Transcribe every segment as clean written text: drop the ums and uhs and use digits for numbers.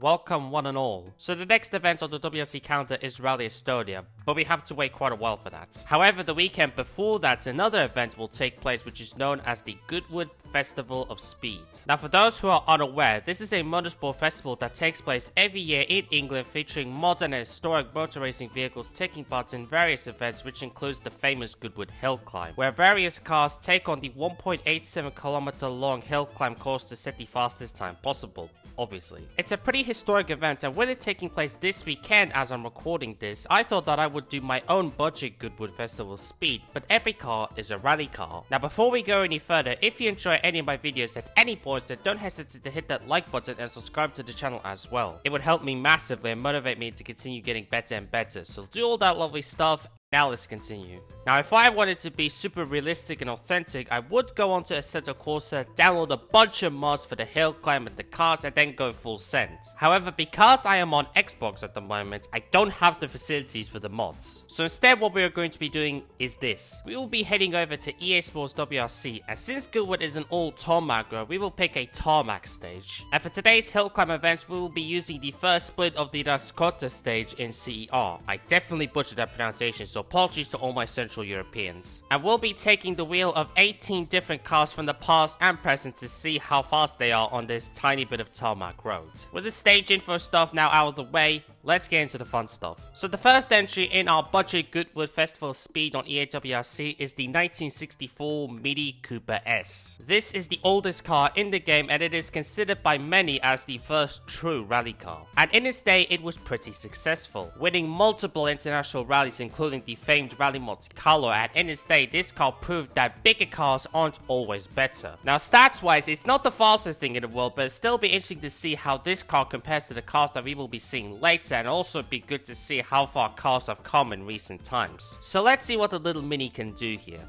Welcome one and all. So the next event on the WRC calendar is Rally Estonia, but we have to wait quite a while for that. However, the weekend before that, another event will take place which is known as the Goodwood Festival of Speed. Now for those who are unaware, this is a motorsport festival that takes place every year in England featuring modern and historic motor racing vehicles taking part in various events which includes the famous Goodwood Hillclimb, where various cars take on the 1.87km long Hillclimb course to set the fastest time possible. Obviously. It's a pretty historic event, and with it taking place this weekend as I'm recording this, I thought that I would do my own budget Goodwood Festival Speed, but every car is a rally car. Now before we go any further, if you enjoy any of my videos at any point, then don't hesitate to hit that like button and subscribe to the channel as well. It would help me massively and motivate me to continue getting better and better, so do all that lovely stuff. Now let's continue. Now if I wanted to be super realistic and authentic, I would go onto Assetto Corsa, download a bunch of mods for the Hillclimb and the cars, and then go full send. However, because I am on Xbox at the moment, I don't have the facilities for the mods. So instead what we are going to be doing is this. We will be heading over to EA Sports WRC, and since Goodwood is an all tarmac road, we will pick a tarmac stage. And for today's Hillclimb events, we will be using the first split of the Rascota stage in CER. I definitely butchered that pronunciation, so apologies to all my Central Europeans. And we'll be taking the wheel of 18 different cars from the past and present to see how fast they are on this tiny bit of tarmac road. With the stage info stuff now out of the way, let's get into the fun stuff. So the first entry in our budget Goodwood Festival Speed on EAWRC is the 1964 Mini Cooper S. This is the oldest car in the game, and it is considered by many as the first true rally car. And in its day, it was pretty successful, winning multiple international rallies including the famed Rally Monte Carlo, and in its day, this car proved that bigger cars aren't always better. Now stats wise, it's not the fastest thing in the world, but it'll still be interesting to see how this car compares to the cars that we will be seeing later, and also be good to see how far cars have come in recent times. So let's see what the little Mini can do here.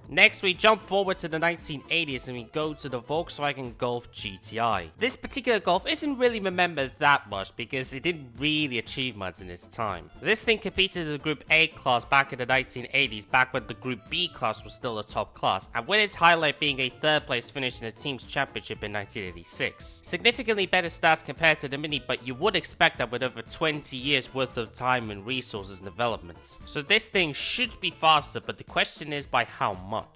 Next, we jump forward to the 1980s and we go to the Volkswagen Golf GTI. This particular Golf isn't really remembered that much because it didn't really achieve much in its time. This thing competed in the Group A class back in the 1980s, back when the Group B class was still the top class, and with its highlight being a third place finish in the team's championship in 1986. Significantly better stats compared to the Mini, but you would expect that with over 20 years worth of time and resources and development. So this thing should be faster, but the question is by how much?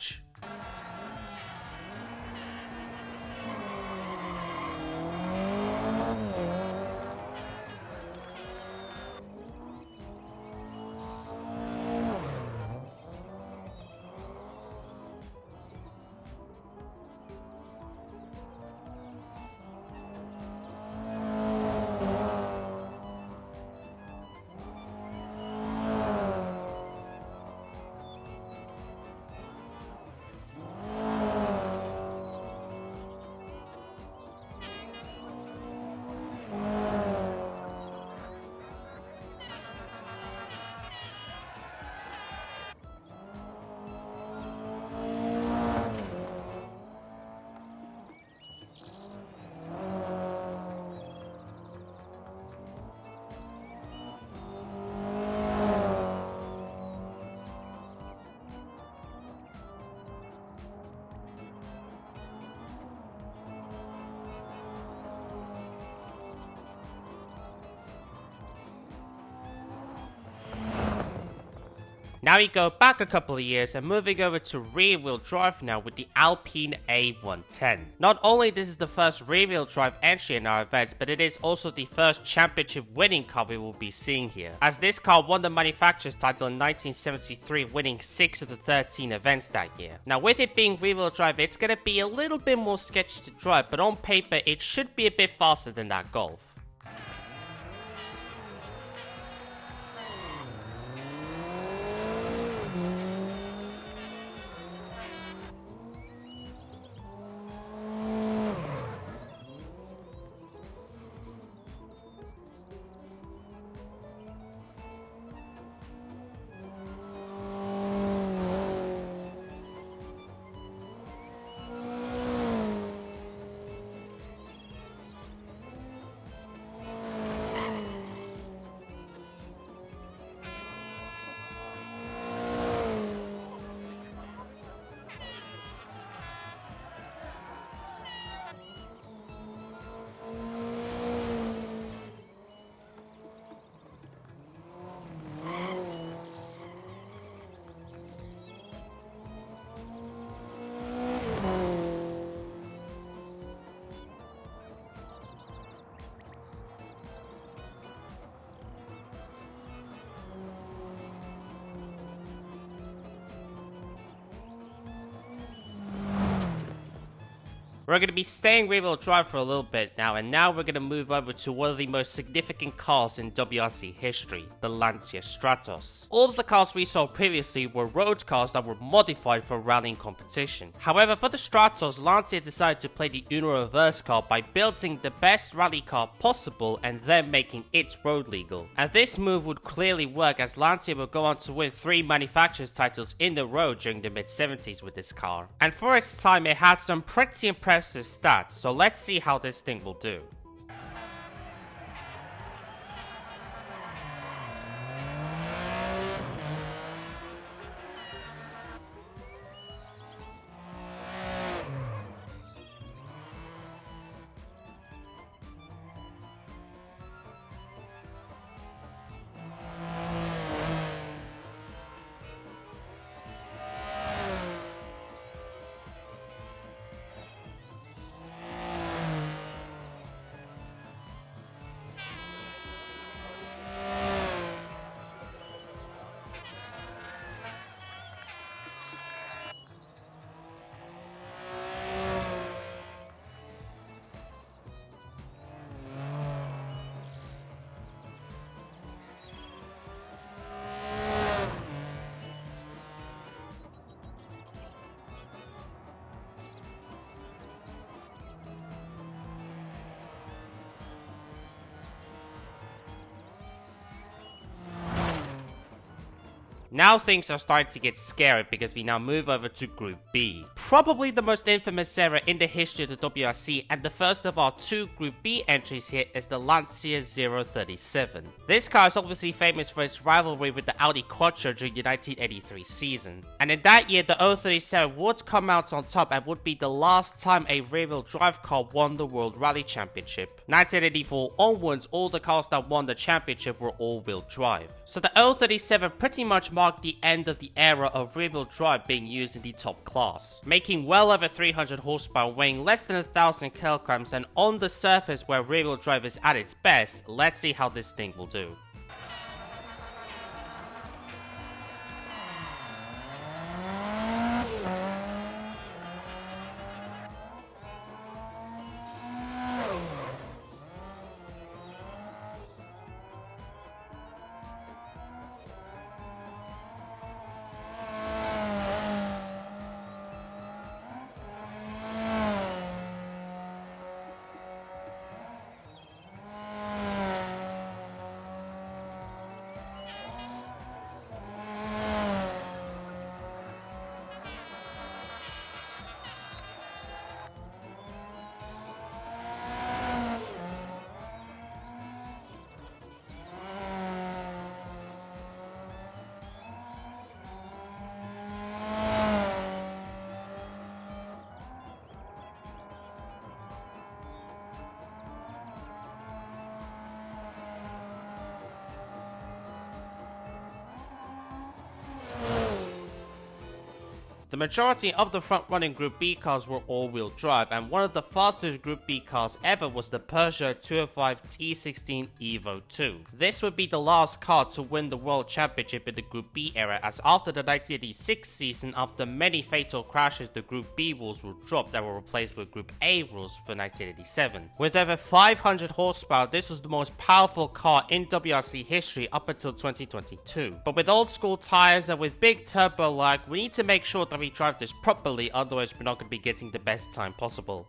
Now we go back a couple of years and moving over to rear-wheel drive now with the Alpine A110. Not only this is the first rear-wheel drive entry in our event, but it is also the first championship winning car we will be seeing here, as this car won the manufacturer's title in 1973, winning 6 of the 13 events that year. Now with it being rear-wheel drive, it's gonna be a little bit more sketchy to drive, but on paper it should be a bit faster than that Golf. We're going to be staying rear-wheel drive for a little bit now, and now we're going to move over to one of the most significant cars in WRC history, the Lancia Stratos. All of the cars we saw previously were road cars that were modified for rallying competition. However, for the Stratos, Lancia decided to play the Uno reverse car by building the best rally car possible and then making it road legal. And this move would clearly work, as Lancia would go on to win 3 manufacturers titles in the road during the mid-70s with this car. And for its time, it had some pretty impressive stats, so let's see how this thing will do. Now things are starting to get scary because we now move over to Group B. Probably the most infamous era in the history of the WRC, and the first of our 2 Group B entries here is the Lancia 037. This car is obviously famous for its rivalry with the Audi Quattro during the 1983 season. And in that year, the 037 would come out on top and would be the last time a rear-wheel drive car won the World Rally Championship. 1984 onwards, all the cars that won the championship were all-wheel drive. So the 037 pretty much marked the end of the era of rear-wheel drive being used in the top class, making well over 300 horsepower, weighing less than 1,000 kilograms, and on the surface where rear-wheel drive is at its best. Let's see how this thing will do. majority of the front-running Group B cars were all-wheel drive, and one of the fastest Group B cars ever was the Peugeot 205 T16 Evo 2. This would be the last car to win the World Championship in the Group B era, as after the 1986 season, after many fatal crashes, the Group B rules were dropped and were replaced with Group A rules for 1987. With over 500 horsepower, this was the most powerful car in WRC history up until 2022. But with old school tires and with big turbo lag, we need to make sure that we drive this properly, otherwise we're not going to be getting the best time possible.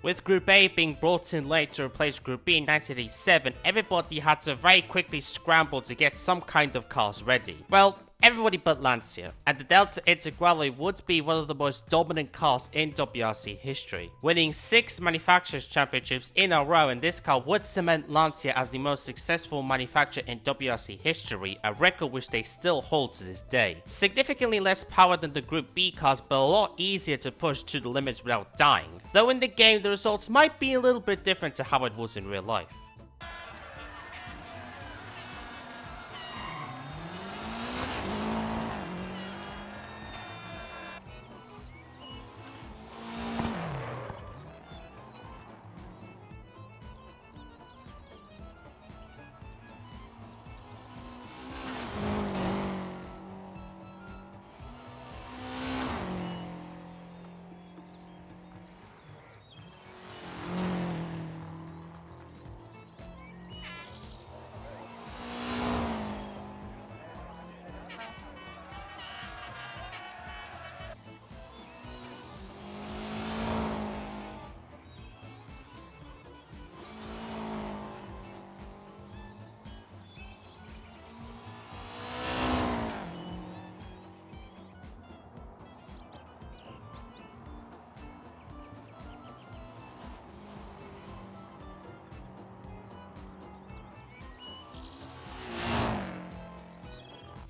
With Group A being brought in late to replace Group B in 1987, everybody had to very quickly scramble to get some kind of cars ready. Well, everybody but Lancia, and the Delta Integrale would be one of the most dominant cars in WRC history. Winning 6 manufacturers' championships in a row, and this car would cement Lancia as the most successful manufacturer in WRC history, a record which they still hold to this day. Significantly less power than the Group B cars, but a lot easier to push to the limits without dying. Though in the game, the results might be a little bit different to how it was in real life.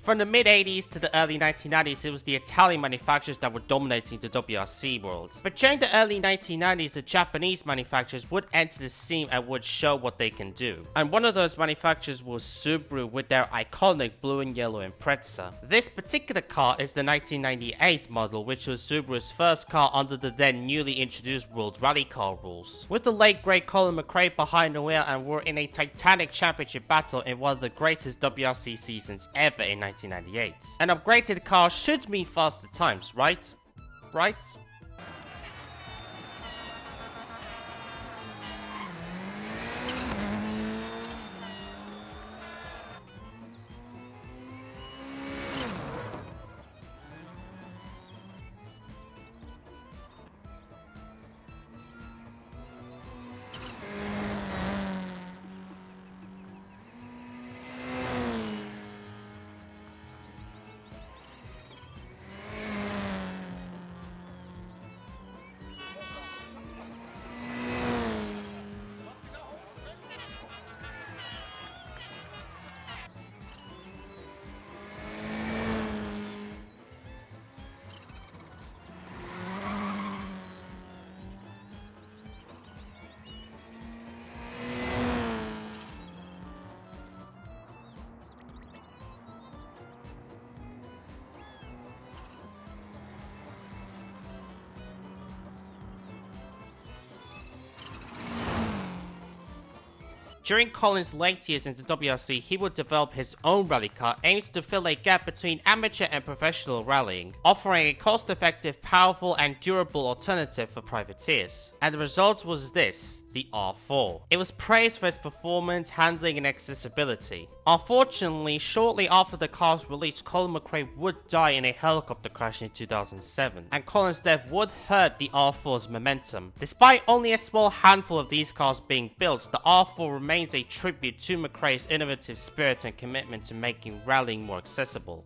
From the mid-80s to the early 1990s, it was the Italian manufacturers that were dominating the WRC world. But during the early 1990s, the Japanese manufacturers would enter the scene and would show what they can do. And one of those manufacturers was Subaru with their iconic blue and yellow Impreza. This particular car is the 1998 model, which was Subaru's first car under the then newly introduced World Rally Car rules. With the late great Colin McRae behind the wheel, and were in a titanic championship battle in one of the greatest WRC seasons ever in 1998. An upgraded car should mean faster times, right? Right? During Collins' late years in the WRC, he would develop his own rally car aimed to fill a gap between amateur and professional rallying, offering a cost-effective, powerful and durable alternative for privateers. And the result was this: the R4. It was praised for its performance, handling and accessibility. Unfortunately, shortly after the car's release, Colin McRae would die in a helicopter crash in 2007, and Colin's death would hurt the R4's momentum. Despite only a small handful of these cars being built, the R4 remains a tribute to McRae's innovative spirit and commitment to making rallying more accessible.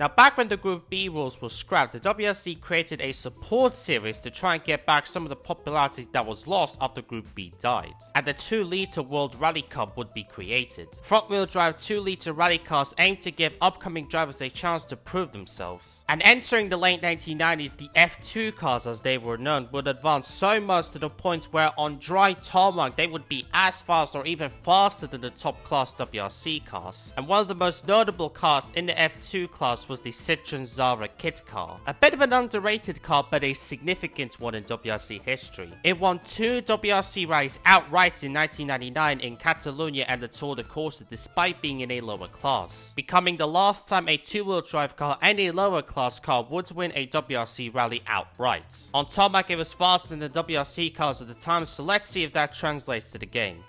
Now, back when the Group B rules were scrapped, the WRC created a support series to try and get back some of the popularity that was lost after Group B died, and the 2-litre World Rally Cup would be created. Front-wheel drive 2-litre rally cars aimed to give upcoming drivers a chance to prove themselves. And entering the late 1990s, the F2 cars, as they were known, would advance so much to the point where on dry tarmac they would be as fast or even faster than the top-class WRC cars. And one of the most notable cars in the F2 class was the Citroen Zara kit car. A bit of an underrated car, but a significant one in WRC history. It won 2 WRC rallies outright in 1999 in Catalonia and the Tour de Corse, despite being in a lower class, becoming the last time a 2-wheel drive car and a lower class car would win a WRC rally outright. On tarmac, it was faster than the WRC cars at the time, so let's see if that translates to the game.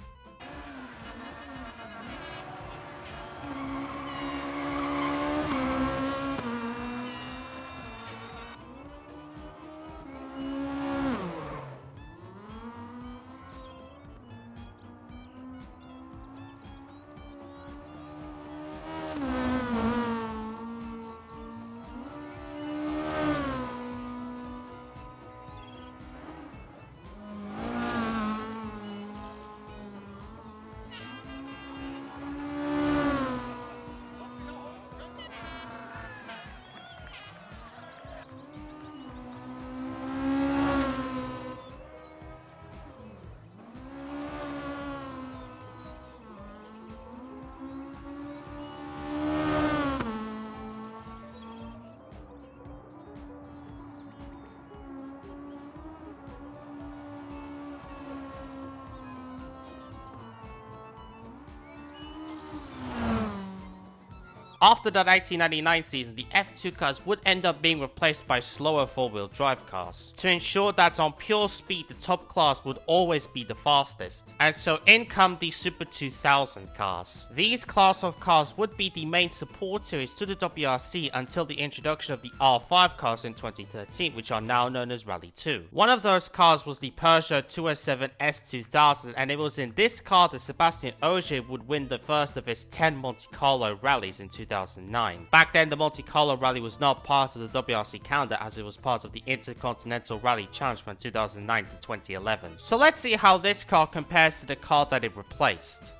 After the 1999 season, the F2 cars would end up being replaced by slower 4-wheel drive cars, to ensure that on pure speed the top class would always be the fastest. And so in come the Super 2000 cars. These class of cars would be the main support series to the WRC until the introduction of the R5 cars in 2013, which are now known as Rally 2. One of those cars was the Peugeot 207 S2000, and it was in this car that Sébastien Ogier would win the first of his 10 Monte Carlo rallies in 2009. Back then, the Monte Carlo Rally was not part of the WRC calendar, as it was part of the Intercontinental Rally Challenge from 2009 to 2011. So let's see how this car compares to the car that it replaced.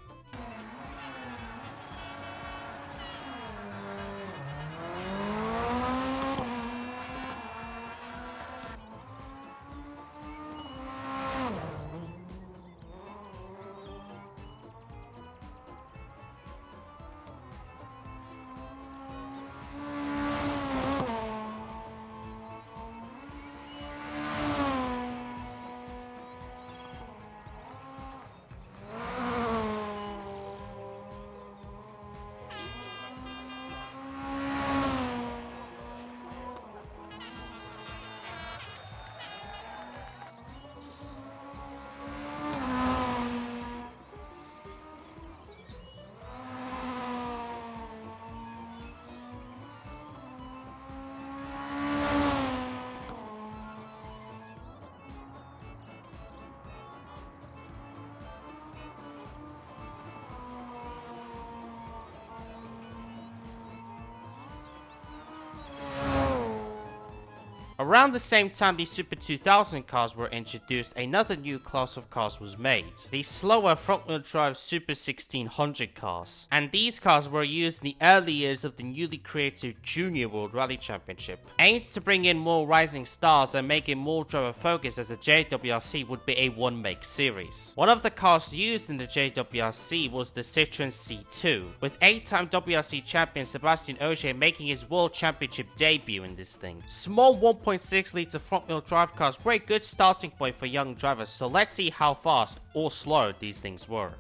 Around the same time the Super 2000 cars were introduced, another new class of cars was made, the slower front-wheel drive Super 1600 cars. And these cars were used in the early years of the newly created Junior World Rally Championship. Aims to bring in more rising stars and make it more driver focused, as the JWRC would be a one-make series. One of the cars used in the JWRC was the Citroen C2, with 8-time WRC champion Sebastian Ogier making his World Championship debut in this thing. Small 1.6 litre front-wheel drive cars were a good starting point for young drivers, so let's see how fast or slow these things were.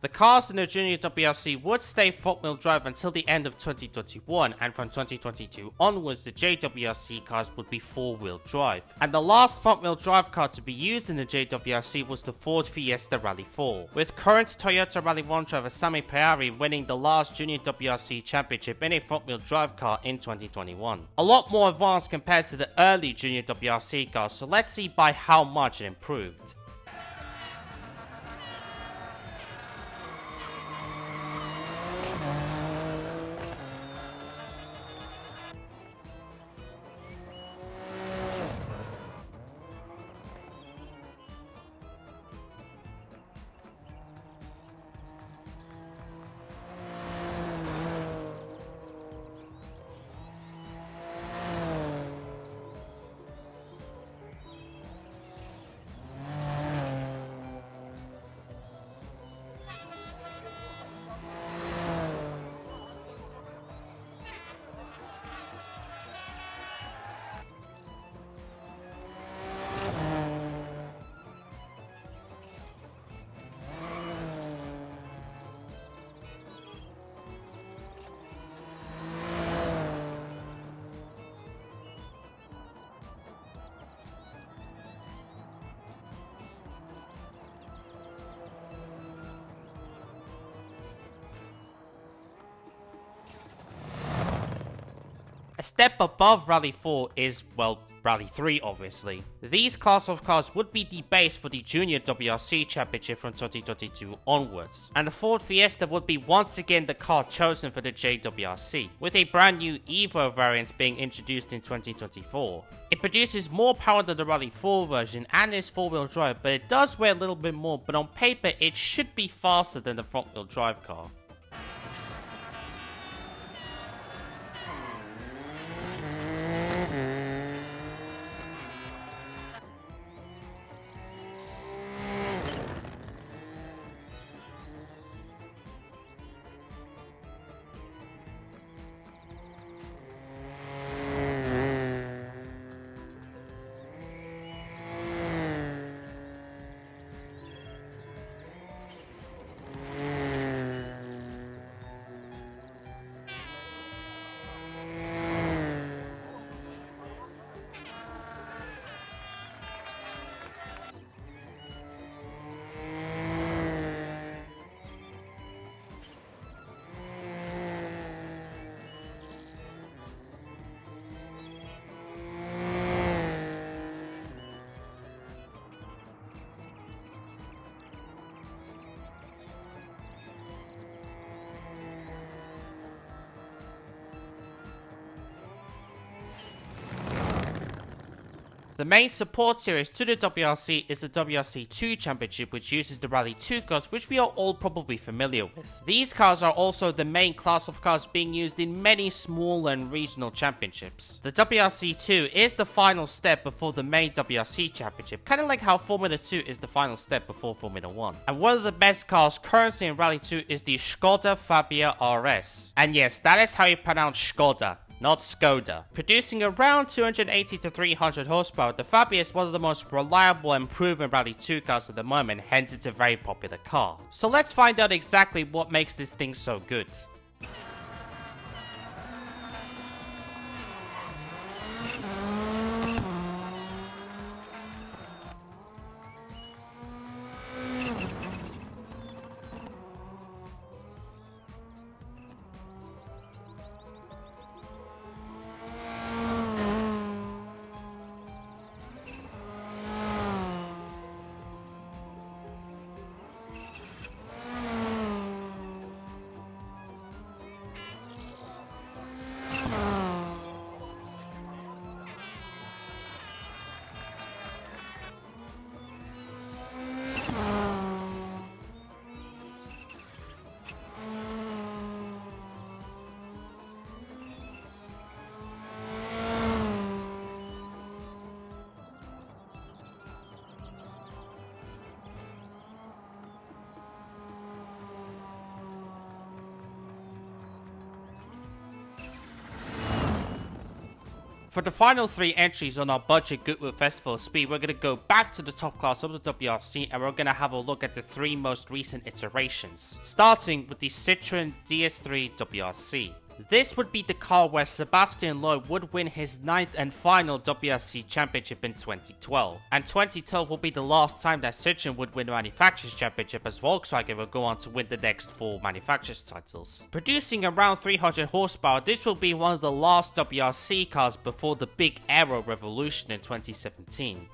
The cars in the Junior WRC would stay front-wheel drive until the end of 2021, and from 2022 onwards the JWRC cars would be four-wheel drive. And the last front-wheel drive car to be used in the JWRC was the Ford Fiesta Rally 4, with current Toyota Rally 1 driver Sami Pajari winning the last Junior WRC championship in a front-wheel drive car in 2021. A lot more advanced compared to the early Junior WRC cars, so let's see by how much it improved. A step above Rally 4 is, well, Rally 3 obviously. These class of cars would be the base for the Junior WRC Championship from 2022 onwards, and the Ford Fiesta would be once again the car chosen for the JWRC, with a brand new Evo variant being introduced in 2024. It produces more power than the Rally 4 version and is four-wheel drive, but it does weigh a little bit more, but on paper it should be faster than the front-wheel drive car. The main support series to the WRC is the WRC 2 Championship, which uses the Rally 2 cars, which we are all probably familiar with. These cars are also the main class of cars being used in many small and regional championships. The WRC 2 is the final step before the main WRC Championship, kind of like how Formula 2 is the final step before Formula 1. And one of the best cars currently in Rally 2 is the Skoda Fabia RS. And yes, that is how you pronounce Skoda, not Skoda. Producing around 280 to 300 horsepower, the Fabia is one of the most reliable and proven Rally 2 cars at the moment, hence it's a very popular car. So let's find out exactly what makes this thing so good. For the final 3 entries on our budget Goodwood Festival of Speed, we're going to go back to the top class of the WRC and we're going to have a look at the 3 most recent iterations, starting with the Citroën DS3 WRC. This would be the car where Sebastian Loeb would win his 9th and final WRC championship in 2012. And 2012 will be the last time that Citroën would win the Manufacturers Championship, as Volkswagen will go on to win the next 4 Manufacturers titles. Producing around 300 horsepower, this will be one of the last WRC cars before the big aero revolution in 2017.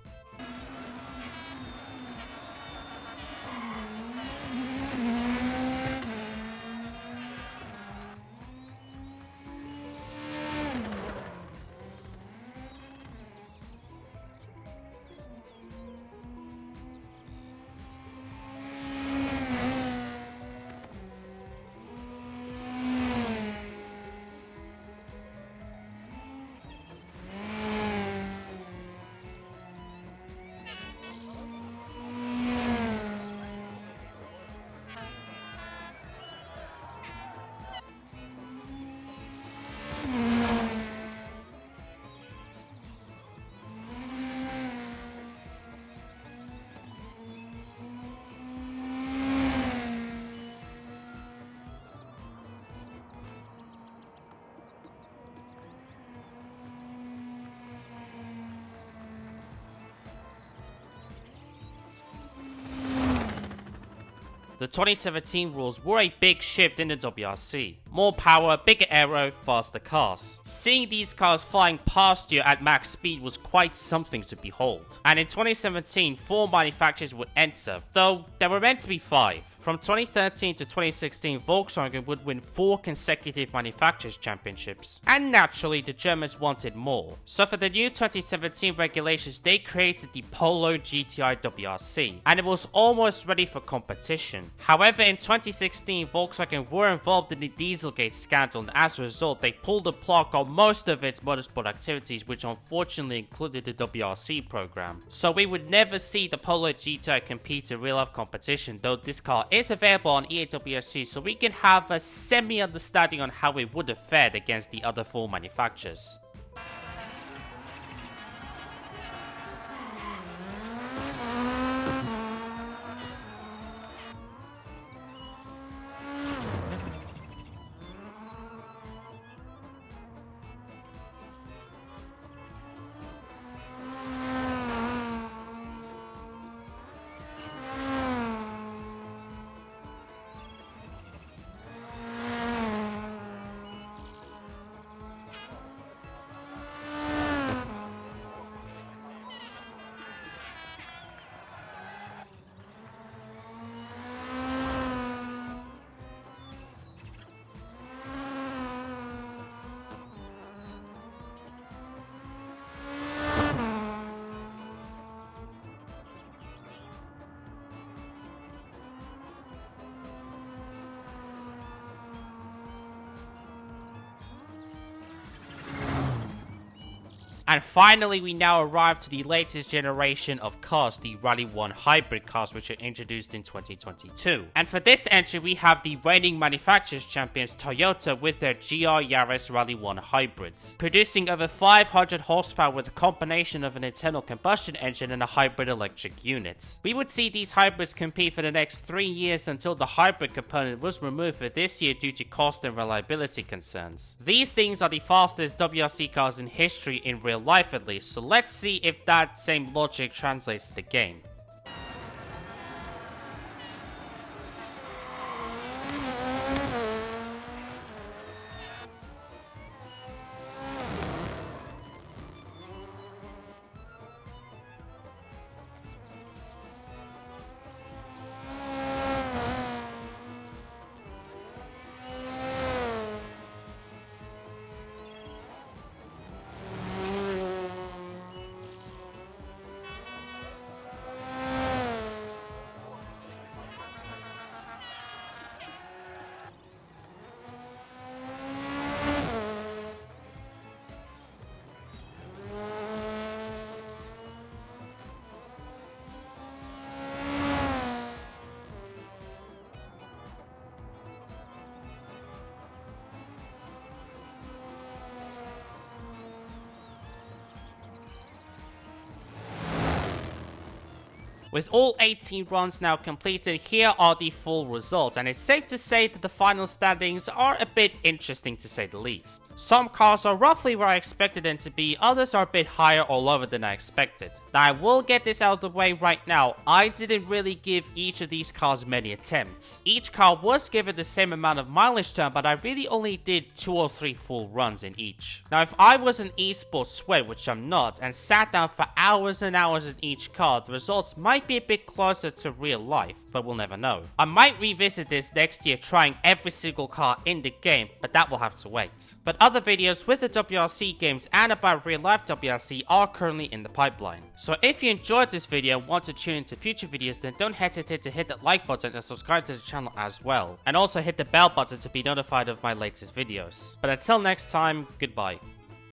The 2017 rules were a big shift in the WRC. More power, bigger aero, faster cars. Seeing these cars flying past you at max speed was quite something to behold. And in 2017, 4 manufacturers would enter, though there were meant to be 5. From 2013 to 2016, Volkswagen would win 4 consecutive manufacturers championships. And naturally, the Germans wanted more. So for the new 2017 regulations, they created the Polo GTI WRC, and it was almost ready for competition. However, in 2016, Volkswagen were involved in the Dieselgate scandal, and as a result, they pulled the plug on most of its motorsport activities, which unfortunately included the WRC program. So we would never see the Polo GTI compete in real-life competition, though this car is available on EAWRC, so we can have a semi-understanding on how it would have fared against the other 4 manufacturers. And finally, we now arrive to the latest generation of cars, the Rally 1 hybrid cars, which are introduced in 2022. And for this entry, we have the reigning manufacturers champions Toyota with their GR Yaris Rally 1 hybrids, producing over 500 horsepower with a combination of an internal combustion engine and a hybrid electric unit. We would see these hybrids compete for the next 3 years until the hybrid component was removed for this year due to cost and reliability concerns. These things are the fastest WRC cars in history in real life at least, so let's see if that same logic translates to the game. With all 18 runs now completed, here are the full results, and it's safe to say that the final standings are a bit interesting to say the least. Some cars are roughly where I expected them to be, others are a bit higher or lower than I expected. Now I will get this out of the way right now, I didn't really give each of these cars many attempts. Each car was given the same amount of mileage time, but I really only did 2 or 3 full runs in each. Now if I was an esports sweat, which I'm not, and sat down for hours and hours in each car, the results might be a bit closer to real life, but we'll never know. I might revisit this next year trying every single car in the game, but that will have to wait. But other videos with the WRC games and about real life WRC are currently in the pipeline. So if you enjoyed this video and want to tune into future videos, then don't hesitate to hit that like button and subscribe to the channel as well. And also hit the bell button to be notified of my latest videos. But until next time, goodbye.